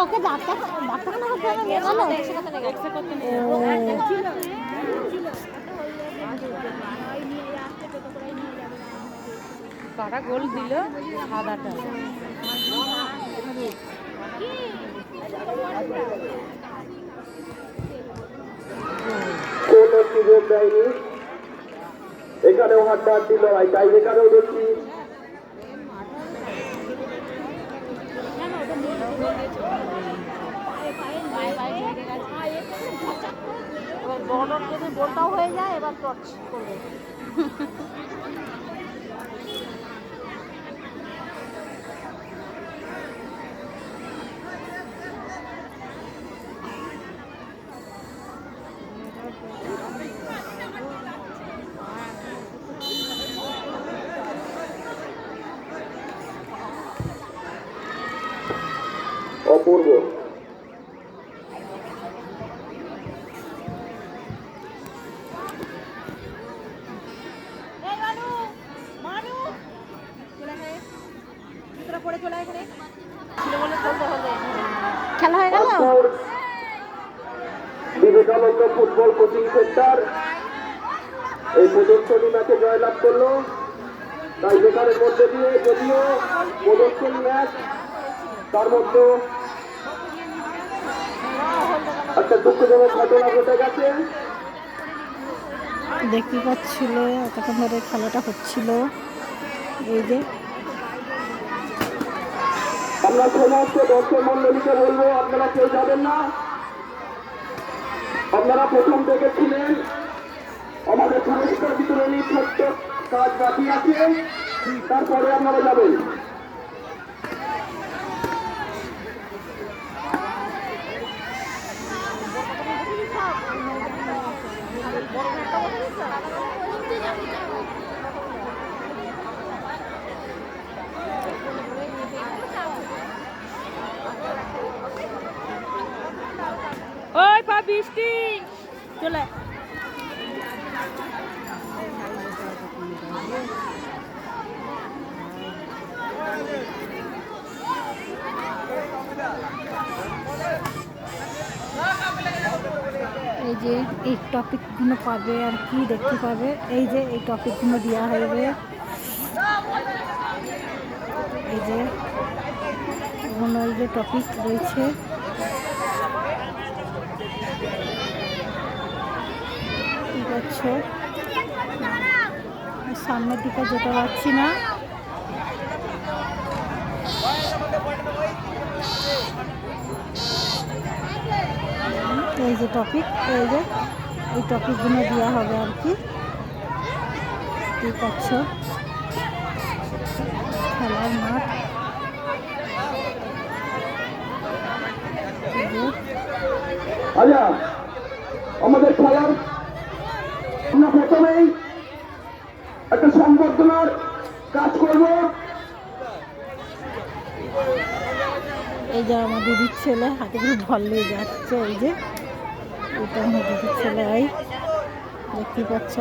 ওকে ডাক্তারখানা কারা গোল দিল সাদাটা কোন সুযোগ দেয়নি এখানেও হাড্ডাহাড্ডি লড়াই তাই এখানেও দেখছি বর্ডার যদি বলটাও হয়ে যায় এবার টচ করবে অপূর্ব খেলা হয়ে গেল বিবেকানন্দ ফুটবল কোচিং সেন্টার এই প্রদর্শনী ম্যাচে জয়লাভ করলো তাই বেকারের মধ্যে দিয়ে যদিও প্রদর্শনী ম্যাচ তার মধ্যে একটা দুঃখজনক ঘটনা ঘটে গেছে দেখতে পাচ্ছিল এতক্ষণ ধরে খেলাটা হচ্ছিল এই যে আমরা সমস্ত দর্শক মন্ডলীকে বলবো আপনারা কেউ যাবেন না আপনারা প্রথম থেকে ছিলেন আমাদের পুরস্কার বিতরণী ছোট্ট কাজ বাকি আছে তারপরে আপনারা যাবেন ওই পা বৃষ্টি চলে এই যে এই টপিকগুলো পাবে আর কি দেখতে পাবে এই যে এই টপিকগুলো দেওয়া হবে এই যে এগুলো এই যে টপিক রয়েছে ঠিক আছে সামনের দিকে যেতে পারছি না এই যে টপিক এই যে এই টপিকগুলো দেওয়া হবে আর কি ঠিক আছে খেলার মাঠ আচ্ছা আমাদের খেলার আমরা প্রথমেই একটা সংবর্ধনার কাজ করব এই যে আমার দিদির ছেলে হাতে করে ভল নিয়ে যাচ্ছে এই যে এটা আমার দিদির ছেলে এই দেখতে পাচ্ছ